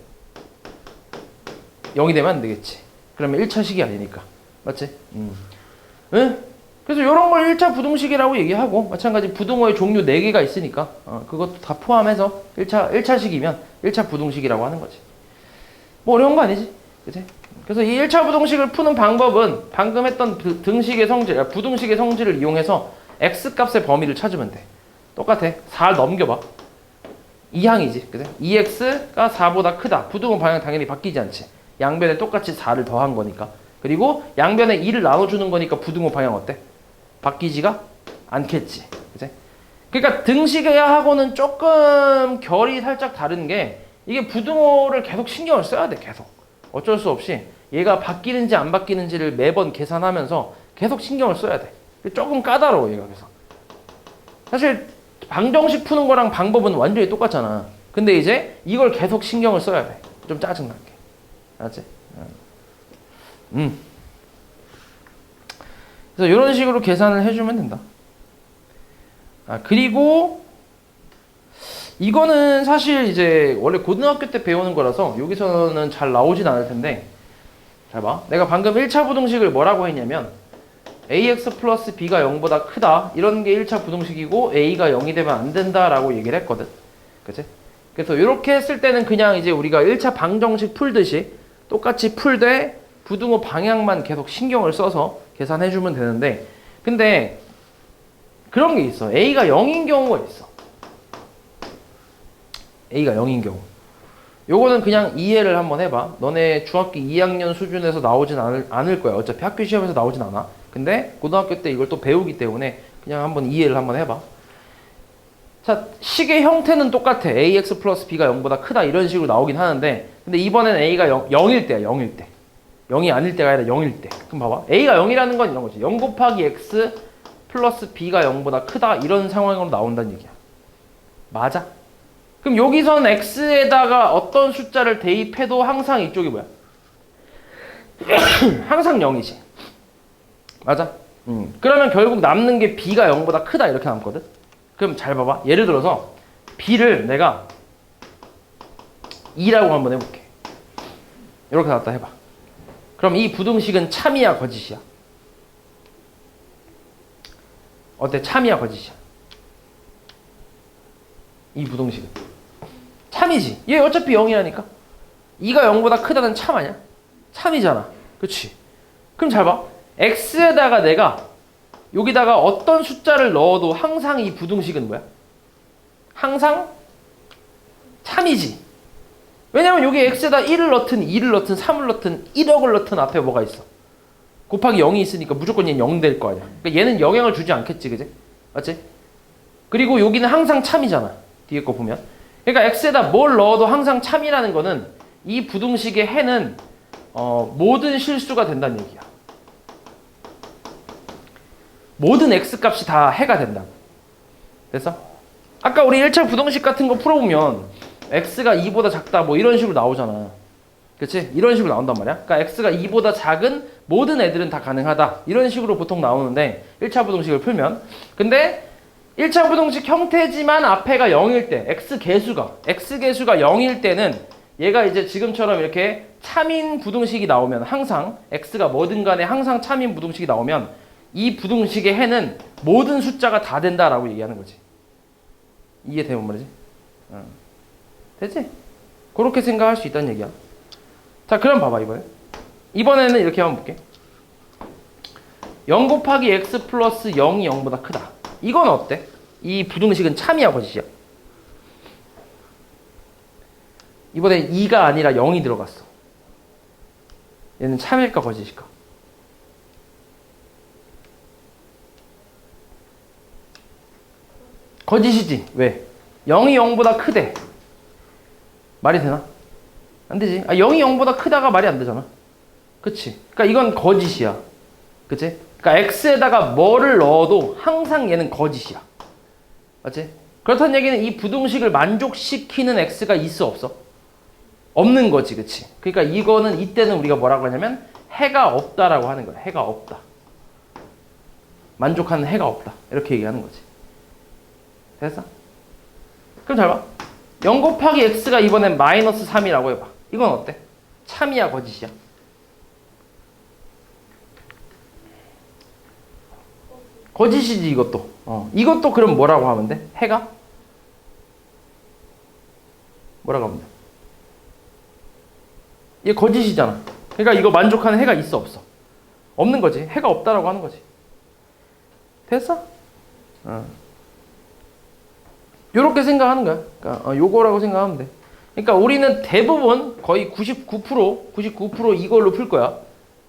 0이 되면 안 되겠지. 그러면 1차식이 아니니까. 맞지? 응? 그래서 이런 걸 1차 부등식이라고 얘기하고 마찬가지 부등호의 종류 4개가 있으니까 그것도 다 포함해서 1차식이면 1차 부등식이라고 하는 거지. 뭐 어려운 거 아니지? 그치? 그래서 이 1차 부등식을 푸는 방법은 방금 했던 등식의 성질, 부등식의 성질을 이용해서 x값의 범위를 찾으면 돼. 똑같아. 4를 넘겨봐. 2항이지. 그치? 2x가 4보다 크다. 부등호 방향 당연히 바뀌지 않지. 양변에 똑같이 4를 더한 거니까. 그리고 양변에 2를 나눠주는 거니까 부등호 방향 어때? 바뀌지가 않겠지. 그치? 그러니까 등식하고는 조금 결이 살짝 다른 게 이게 부등호를 계속 신경을 써야 돼. 계속. 어쩔 수 없이 얘가 바뀌는지 안 바뀌는지를 매번 계산하면서 계속 신경을 써야 돼. 조금 까다로워 얘가. 그래서 사실 방정식 푸는 거랑 방법은 완전히 똑같잖아. 근데 이제 이걸 계속 신경을 써야 돼. 좀 짜증나게. 알았지? 그래서 이런 식으로 계산을 해주면 된다. 그리고 이거는 사실 이제 원래 고등학교 때 배우는 거라서 여기서는 잘 나오진 않을 텐데, 잘 봐. 내가 방금 1차 부등식을 뭐라고 했냐면 ax 플러스 b가 0보다 크다, 이런 게 1차 부등식이고 a가 0이 되면 안 된다라고 얘기를 했거든. 그치? 그래서 이렇게 했을 때는 그냥 이제 우리가 1차 방정식 풀듯이 똑같이 풀되 부등호 방향만 계속 신경을 써서 계산해주면 되는데, 근데 그런 게 있어. a가 0인 경우가 있어. a가 0인 경우. 요거는 그냥 이해를 한번 해봐. 너네 중학교 2학년 수준에서 나오진 않을 거야. 어차피 학교 시험에서 나오진 않아. 근데 고등학교 때 이걸 또 배우기 때문에 그냥 한번 이해를 한번 해봐. 자, 식의 형태는 똑같아. ax 플러스 b가 0보다 크다, 이런 식으로 나오긴 하는데, 근데 이번엔 a가 0일 때야. 0일 때. 0이 아닐 때가 아니라 0일 때. 그럼 봐봐. a가 0이라는 건 이런 거지. 0 곱하기 x 플러스 b가 0보다 크다, 이런 상황으로 나온다는 얘기야. 맞아? 그럼 여기선 x에다가 어떤 숫자를 대입해도 항상 이쪽이 뭐야? 항상 0이지. 맞아? 그러면 결국 남는 게 b가 0보다 크다, 이렇게 남거든? 그럼 잘 봐봐. 예를 들어서 b를 내가 2라고 한번 해볼게. 이렇게 나왔다 해봐. 그럼 이 부등식은 참이야, 거짓이야? 어때? 참이야, 거짓이야? 이 부등식은 참이지. 얘 어차피 0이라니까. 2가 0보다 크다는 참 아니야? 참이잖아. 그치? 그럼 잘 봐. x에다가 내가 여기다가 어떤 숫자를 넣어도 항상 이 부등식은 뭐야? 항상 참이지. 왜냐면 여기 x에다 1을 넣든 2를 넣든 3을 넣든 1억을 넣든 앞에 뭐가 있어? 곱하기 0이 있으니까 무조건 얘는 0 될 거 아니야. 그러니까 얘는 영향을 주지 않겠지, 그지? 맞지? 그리고 여기는 항상 참이잖아. 뒤에 거 보면. 그러니까 x에다 뭘 넣어도 항상 참이라는 거는 이 부등식의 해는 모든 실수가 된다는 얘기야. 모든 x 값이 다 해가 된다. 됐어? 아까 우리 1차 부등식 같은 거 풀어보면 x가 2보다 작다 뭐 이런 식으로 나오잖아. 그치? 이런 식으로 나온단 말이야. 그러니까 x가 2보다 작은 모든 애들은 다 가능하다, 이런 식으로 보통 나오는데 1차 부등식을 풀면. 근데 1차 부등식 형태지만 앞에가 0일 때, x계수가 0일 때는 얘가 이제 지금처럼 이렇게 참인 부등식이 나오면, 항상 x가 뭐든 간에 항상 참인 부등식이 나오면 이 부등식의 해는 모든 숫자가 다 된다라고 얘기하는 거지. 이해되면 말이지? 되지? 그렇게 생각할 수 있다는 얘기야. 자, 그럼 봐봐. 이번에는 이렇게 한번 볼게. 0 곱하기 x 플러스 0이 0보다 크다. 이건 어때? 이 부등식은 참이야, 거짓이야? 이번에 2가 아니라 0이 들어갔어. 얘는 참일까, 거짓일까? 거짓이지. 왜? 0이 0보다 크대. 말이 되나? 안 되지. 0이 0보다 크다가 말이 안 되잖아. 그치? 그러니까 이건 거짓이야. 그치? 그러니까 x에다가 뭐를 넣어도 항상 얘는 거짓이야. 맞지? 그렇다는 얘기는 이 부등식을 만족시키는 x가 있어, 없어? 없는 거지. 그치? 그러니까 이거는, 이때는 우리가 뭐라고 하냐면 해가 없다라고 하는 거야. 해가 없다. 만족하는 해가 없다. 이렇게 얘기하는 거지. 됐어? 그럼 잘 봐. 0 곱하기 x가 이번엔 마이너스 3이라고 해봐. 이건 어때? 참이야, 거짓이야? 거짓이지, 이것도. 이것도 그럼 뭐라고 하면 돼? 해가? 뭐라고 하면 돼? 얘 거짓이잖아. 그러니까 이거 만족하는 해가 있어, 없어? 없는 거지. 해가 없다라고 하는 거지. 됐어? 요렇게 생각하는 거야. 그러니까 요거라고 생각하면 돼. 그러니까 우리는 대부분 거의 99% 이걸로 풀 거야.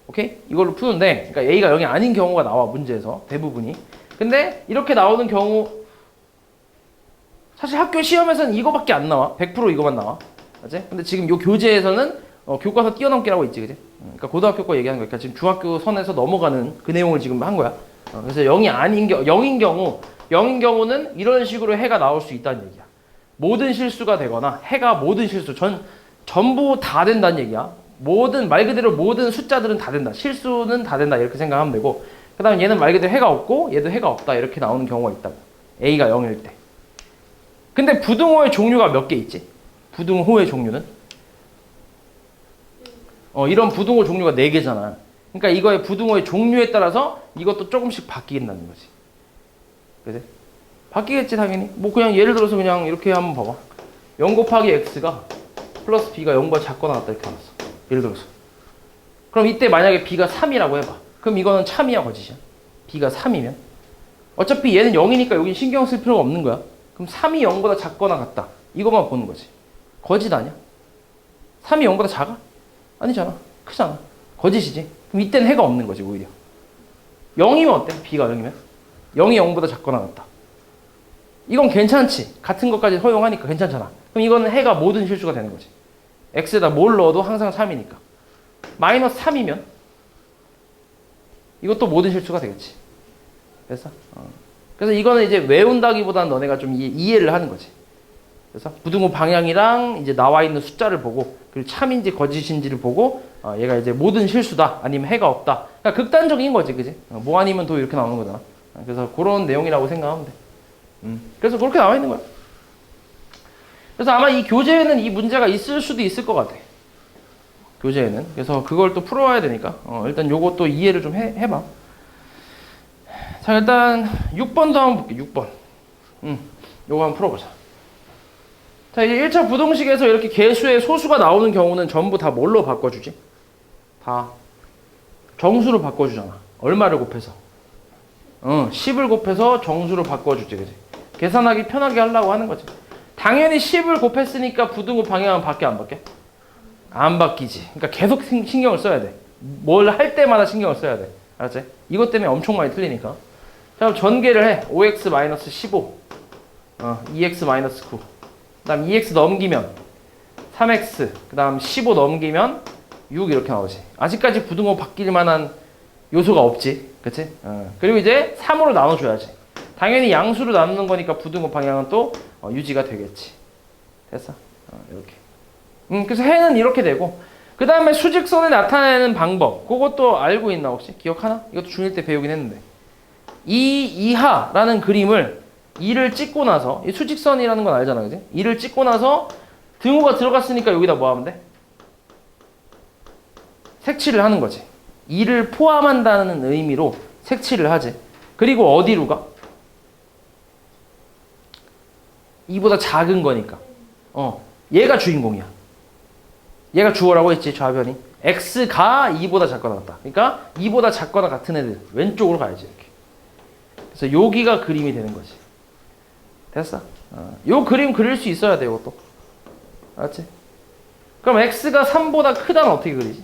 오케이? 이걸로 푸는데, 그러니까 A가 0이 아닌 경우가 나와, 문제에서. 대부분이. 근데 이렇게 나오는 경우, 사실 학교 시험에서는 이거밖에 안 나와. 100% 이거만 나와. 맞지? 근데 지금 요 교재에서는 교과서 뛰어넘기라고 있지, 그지? 그러니까 고등학교 거 얘기하는 거니까 지금 중학교 선에서 넘어가는 그 내용을 지금 한 거야. 그래서 0이 아닌 0인 경우는 이런 식으로 해가 나올 수 있다는 얘기야. 모든 실수가 되거나 해가 모든 실수, 전부 다 된다는 얘기야. 말 그대로 모든 숫자들은 다 된다. 실수는 다 된다. 이렇게 생각하면 되고, 그 다음에 얘는 말 그대로 해가 없고 얘도 해가 없다. 이렇게 나오는 경우가 있다고. A가 0일 때. 근데 부등호의 종류가 몇 개 있지? 부등호의 종류는? 이런 부등호 종류가 4개잖아. 그러니까 이거의 부등호의 종류에 따라서 이것도 조금씩 바뀌긴다는 거지. 그지? 바뀌겠지, 당연히. 뭐 그냥 예를 들어서 그냥 이렇게 한번 봐봐. 0 곱하기 x가 플러스 b가 0보다 작거나 같다 이렇게 나왔어. 예를 들어서. 그럼 이때 만약에 b가 3이라고 해봐. 그럼 이거는 참이야, 거짓이야? b가 3이면? 어차피 얘는 0이니까 여긴 신경 쓸 필요가 없는 거야. 그럼 3이 0보다 작거나 같다. 이것만 보는 거지. 거짓 아니야? 3이 0보다 작아? 아니잖아. 크잖아. 거짓이지. 그럼 이때는 해가 없는 거지, 오히려. 0이면 어때? b가 0이면? 0이 0보다 작거나 같다. 이건 괜찮지. 같은 것까지 허용하니까 괜찮잖아. 그럼 이거는 해가 모든 실수가 되는 거지. x에다 뭘 넣어도 항상 3이니까. 마이너스 3이면 이것도 모든 실수가 되겠지. 됐어? 그래서 이거는 이제 외운다기보다는 너네가 좀 이해를 하는 거지. 그래서 부등호 방향이랑 이제 나와 있는 숫자를 보고, 그리고 참인지 거짓인지를 보고, 얘가 이제 모든 실수다, 아니면 해가 없다. 그러니까 극단적인 거지, 그지? 뭐 아니면 도 이렇게 나오는 거잖아. 그래서 그런 내용이라고 생각하면 돼. 그래서 그렇게 나와 있는 거야. 그래서 아마 이 교재에는 이 문제가 있을 수도 있을 것 같아. 교재에는. 그래서 그걸 또 풀어와야 되니까. 일단 요것도 이해를 좀 해봐. 자, 일단 6번도 한번 볼게. 6번. 요거 한번 풀어보자. 자, 이제 1차 부등식에서 이렇게 개수의 소수가 나오는 경우는 전부 다 뭘로 바꿔주지? 다 정수로 바꿔주잖아. 얼마를 곱해서? 10을 곱해서 정수로 바꿔주지, 그지? 계산하기 편하게 하려고 하는 거지. 당연히 10을 곱했으니까 부등호 방향은 바뀌어, 안 바뀌어? 안 바뀌지. 그러니까 계속 신경을 써야 돼. 뭘 할 때마다 신경을 써야 돼. 알았지? 이것 때문에 엄청 많이 틀리니까. 자, 그럼 전개를 해. 5x-15 2x-9 그 다음 2x 넘기면 3x 그 다음 15 넘기면 6 이렇게 나오지. 아직까지 부등호 바뀔 만한 요소가 없지. 그치? 그리고 이제 3으로 나눠줘야지. 당연히 양수로 나누는 거니까 부등호 방향은 또 유지가 되겠지. 됐어? 이렇게. 그래서 해는 이렇게 되고, 그 다음에 수직선을 나타내는 방법, 그것도 알고 있나 혹시? 기억하나? 이것도 중1 때 배우긴 했는데, 이 이하라는 그림을 2를 찍고 나서, 이 수직선이라는 건 알잖아, 그지? 2를 찍고 나서 등호가 들어갔으니까 여기다 뭐 하면 돼? 색칠을 하는 거지. 2를 포함한다는 의미로 색칠을 하지. 그리고 어디로 가? 2보다 작은 거니까. 얘가 주인공이야. 얘가 주어라고 했지, 좌변이. x가 2보다 작거나 같다. 그러니까 2보다 작거나 같은 애들 왼쪽으로 가야지, 이렇게. 그래서 여기가 그림이 되는 거지. 됐어? 요 그림 그릴 수 있어야 돼, 이것도. 알았지? 그럼 x가 3보다 크다는 어떻게 그리지?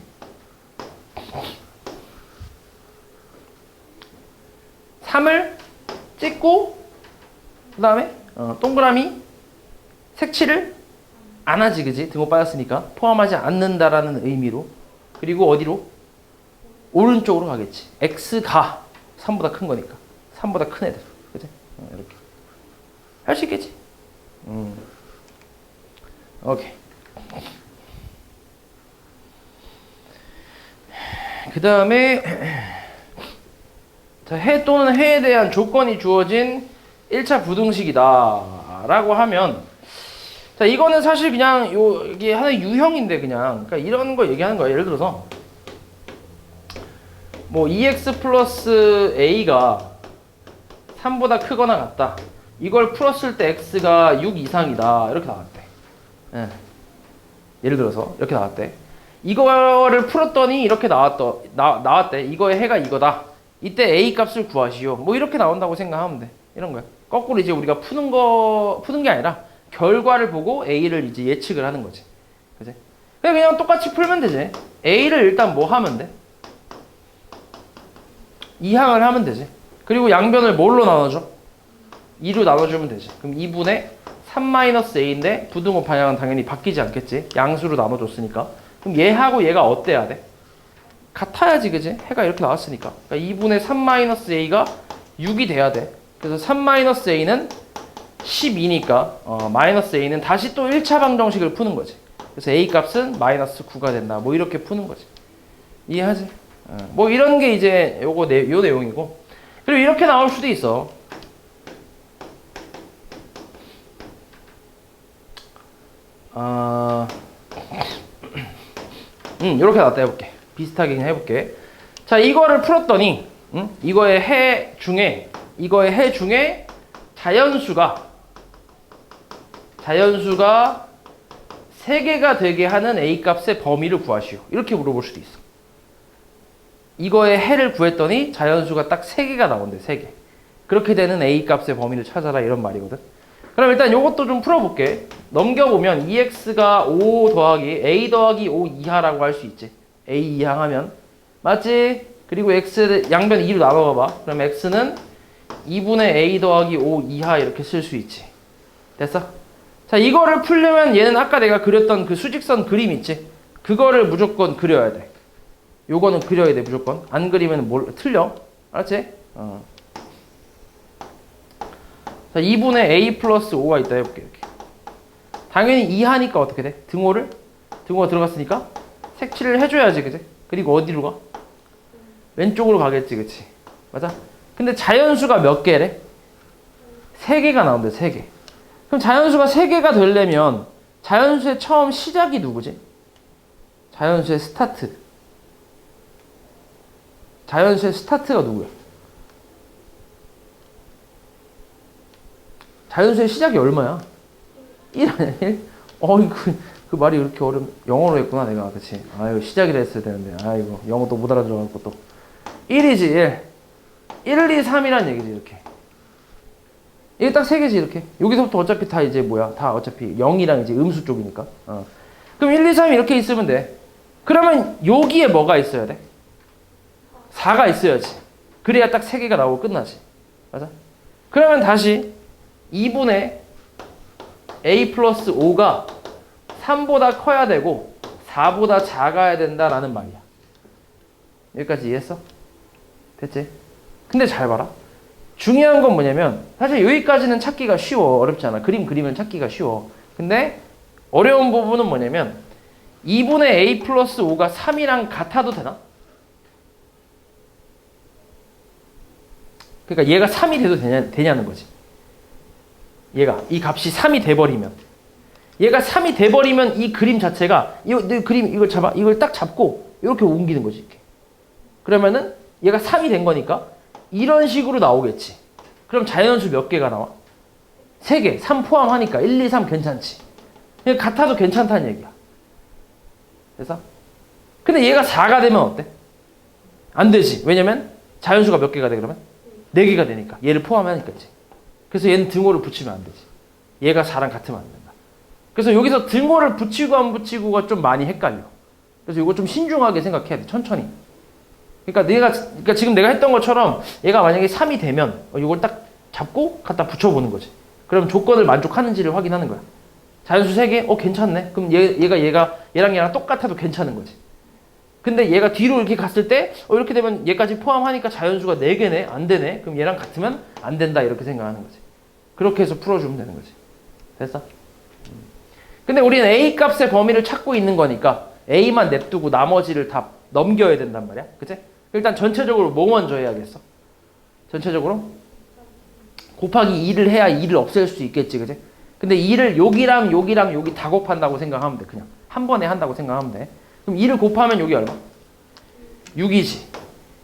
(3을) 찍고 그 다음에 동그라미 색칠을 안 하지, 그지? 등호 빠졌으니까 포함하지 않는다라는 의미로. 그리고 어디로? 오른쪽으로 가겠지. x가 3보다 큰 거니까. 3보다 큰 애들, 그지? 이렇게 할 수 있겠지? 오케이. 그 다음에 해 또는 해에 대한 조건이 주어진 1차 부등식이다 라고 하면, 자, 이거는 사실 그냥 이게 하나의 유형인데, 그냥 그러니까 이런 거 얘기하는 거야. 예를 들어서 뭐 2x 플러스 a가 3보다 크거나 같다. 이걸 풀었을 때 x가 6 이상이다. 이렇게 나왔대. 예. 예를 들어서 이렇게 나왔대. 이거를 풀었더니 이렇게 나왔대. 이거의 해가 이거다. 이때 a 값을 구하시오. 뭐 이렇게 나온다고 생각하면 돼. 이런 거야. 거꾸로 이제 우리가 푸는 게 아니라 결과를 보고 a를 이제 예측을 하는 거지. 그지? 그냥 똑같이 풀면 되지. a를 일단 뭐 하면 돼? 이항을 하면 되지. 그리고 양변을 뭘로 나눠줘? 2로 나눠주면 되지. 그럼 2분의 3-a인데 부등호 방향은 당연히 바뀌지 않겠지. 양수로 나눠줬으니까. 그럼 얘하고 얘가 어때야 돼? 같아야지, 그지? 해가 이렇게 나왔으니까. 그러니까 2분의 3-a가 6이 돼야 돼. 그래서 3-a는 12니까 마이너스 a는 다시 또 1차 방정식을 푸는 거지. 그래서 a 값은 마이너스 9가 된다. 뭐 이렇게 푸는 거지. 이해하지? 뭐 이런 게 이제 요 내용이고. 그리고 이렇게 나올 수도 있어. 이렇게 나왔다 해볼게. 비슷하게 그냥 해볼게. 자, 이거를 풀었더니, 이거의 해 중에 자연수가 3개가 되게 하는 a 값의 범위를 구하시오. 이렇게 물어볼 수도 있어. 이거의 해를 구했더니 자연수가 딱 3개가 나온대, 3개. 그렇게 되는 a 값의 범위를 찾아라, 이런 말이거든. 그럼 일단 이것도 좀 풀어볼게. 넘겨보면 2x가 5 더하기 a 더하기 5 이하라고 할 수 있지. a 이항하면 맞지? 그리고 x 양변 2로 나눠봐봐. 그럼 x는 2분의 a 더하기 5 이하 이렇게 쓸 수 있지. 됐어? 자, 이거를 풀려면 얘는 아까 내가 그렸던 그 수직선 그림 있지? 그거를 무조건 그려야 돼. 요거는 그려야 돼, 무조건. 안 그리면 틀려. 알았지? 자, 2분의 a 플러스 5가 있다 해볼게, 이렇게. 당연히 이하니까 어떻게 돼? 등호가 들어갔으니까 색칠을 해줘야지, 그지? 그리고 어디로 가? 왼쪽으로 가겠지, 그치? 맞아? 근데 자연수가 몇 개래? 3개가 나온대, 3개. 그럼 자연수가 3개가 되려면 자연수의 처음 시작이 누구지? 자연수의 스타트. 자연수의 스타트가 누구야? 자연수의 시작이 얼마야? 1 아니야, 1? 그 말이 이렇게 영어로 했구나, 내가. 그치? 아유, 시작이라 했어야 되는데. 아이고, 영어 또 못 알아들어갖고 또. 1이지, 1. 1, 2, 3이란 얘기지, 이렇게. 이게 딱 3개지, 이렇게. 여기서부터 어차피 다 이제 뭐야? 다 어차피 0이랑 이제 음수 쪽이니까. 그럼 1, 2, 3 이렇게 있으면 돼. 그러면 여기에 뭐가 있어야 돼? 4가 있어야지. 그래야 딱 3개가 나오고 끝나지. 맞아? 그러면 다시 2분의 a 플러스 5가 3보다 커야 되고 4보다 작아야 된다라는 말이야. 여기까지 이해했어? 됐지? 근데 잘 봐라. 중요한 건 뭐냐면 사실 여기까지는 찾기가 쉬워. 어렵지 않아. 그리면 찾기가 쉬워. 근데 어려운 부분은 뭐냐면 2분의 a 플러스 5가 3이랑 같아도 되나? 그러니까 얘가 3이 돼도 되냐는 거지. 얘가 이 값이 3이 돼버리면 얘가 3이 돼버리면 이 그림 자체가 이걸 잡아. 이걸 딱 잡고 이렇게 옮기는 거지. 이렇게. 그러면은 얘가 3이 된 거니까 이런 식으로 나오겠지. 그럼 자연수 몇 개가 나와? 3개. 3 포함하니까 1, 2, 3 괜찮지. 그러니까 같아도 괜찮다는 얘기야. 그래서 근데 얘가 4가 되면 어때? 안 되지. 왜냐면 자연수가 몇 개가 돼 그러면? 4개가 되니까. 얘를 포함하니까 이제. 그래서 얘는 등호를 붙이면 안 되지. 얘가 4랑 같으면 안 된다. 그래서 여기서 등호를 붙이고 안 붙이고가 좀 많이 헷갈려. 그래서 이거 좀 신중하게 생각해야 돼. 천천히. 그러니까 지금 내가 했던 것처럼 얘가 만약에 3이 되면 이걸 딱 잡고 갖다 붙여보는 거지. 그럼 조건을 만족하는지를 확인하는 거야. 자연수 3개? 괜찮네. 그럼 얘랑 똑같아도 괜찮은 거지. 근데 얘가 뒤로 이렇게 갔을 때 이렇게 되면 얘까지 포함하니까 자연수가 4개네. 안 되네. 그럼 얘랑 같으면 안 된다. 이렇게 생각하는 거지. 그렇게 해서 풀어주면 되는 거지. 됐어? 근데 우리는 a 값의 범위를 찾고 있는 거니까 a만 냅두고 나머지를 다 넘겨야 된단 말이야. 그치? 일단 전체적으로 뭐 먼저 해야겠어? 전체적으로? 곱하기 2를 해야 2를 없앨 수 있겠지. 그치? 근데 2를 여기랑 여기 다 곱한다고 생각하면 돼. 그냥 한 번에 한다고 생각하면 돼. 그럼 2를 곱하면 여기 얼마? 6이지.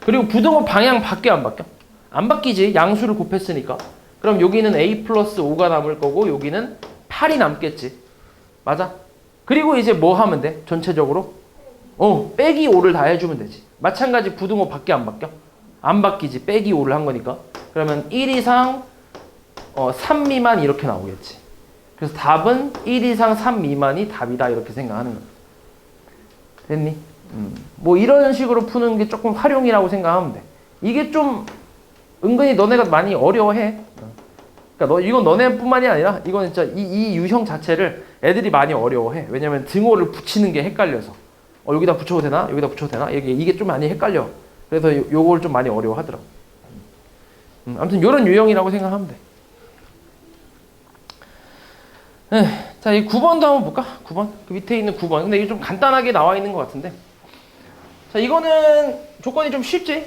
그리고 부등호 방향 바뀌어 안 바뀌어? 안 바뀌지. 양수를 곱했으니까. 그럼 여기는 a 플러스 5가 남을 거고 여기는 8이 남겠지. 맞아? 그리고 이제 뭐 하면 돼? 전체적으로? 빼기 5를 다 해주면 되지. 마찬가지 부등호 바뀌어 안 바뀌어? 안 바뀌지. 빼기 5를 한 거니까. 그러면 1 이상 3 미만 이렇게 나오겠지. 그래서 답은 1 이상 3 미만이 답이다. 이렇게 생각하는 거야. 됐니? 뭐 이런 식으로 푸는 게 조금 활용이라고 생각하면 돼. 이게 좀 은근히 너네가 많이 어려워해. 그러니까 이건 너네뿐만이 아니라 이건 진짜 이 유형 자체를 애들이 많이 어려워해. 왜냐면 등호를 붙이는 게 헷갈려서. 여기다 붙여도 되나? 여기다 붙여도 되나? 이게 좀 많이 헷갈려. 그래서 요걸 좀 많이 어려워하더라고. 아무튼 요런 유형이라고 생각하면 돼. 자, 이 9번도 한번 볼까? 9번. 그 밑에 있는 9번. 근데 이게 좀 간단하게 나와 있는 것 같은데. 자, 이거는 조건이 좀 쉽지?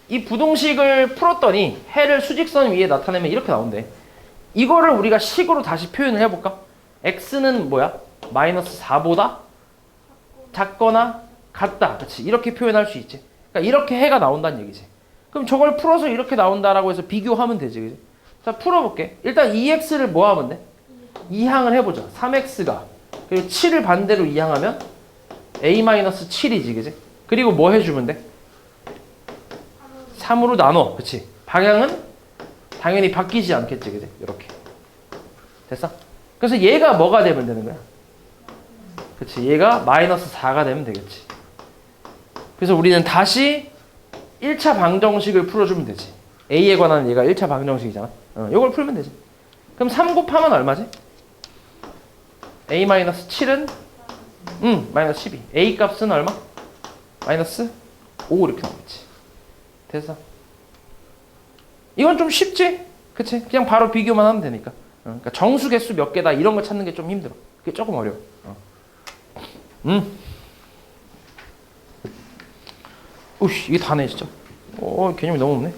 이 부동식을 풀었더니 해를 수직선 위에 나타내면 이렇게 나온대. 이거를 우리가 식으로 다시 표현을 해볼까? x는 뭐야? 마이너스 4보다 작거나 같다. 그치? 이렇게 표현할 수 있지. 그러니까 이렇게 해가 나온다는 얘기지. 그럼 저걸 풀어서 이렇게 나온다라고 해서 비교하면 되지. 그치? 자, 풀어볼게. 일단 2x를 뭐 하면 돼? 이항을 해보자. 3x가 그리고 7을 반대로 이항하면 a-7이지. 그치? 그리고 뭐 해주면 돼? 3으로 나눠. 그치? 방향은 당연히 바뀌지 않겠지. 그치? 이렇게. 됐어? 그래서 얘가 뭐가 되면 되는 거야? 그치? 얘가 마이너스 4가 되면 되겠지. 그래서 우리는 다시 1차 방정식을 풀어주면 되지. a에 관한 얘가 1차 방정식이잖아. 이걸 풀면 되지. 그럼 3 곱하면 얼마지? a-7은 마이너스 12. a 값은 얼마? 마이너스 5 이렇게 나오겠지. 됐어? 이건 좀 쉽지? 그치? 그냥 바로 비교만 하면 되니까. 그러니까 정수 개수 몇 개다 이런 거 찾는 게 좀 힘들어. 그게 조금 어려워. 우씨, 이게 다네 진짜. 개념이 너무 없네.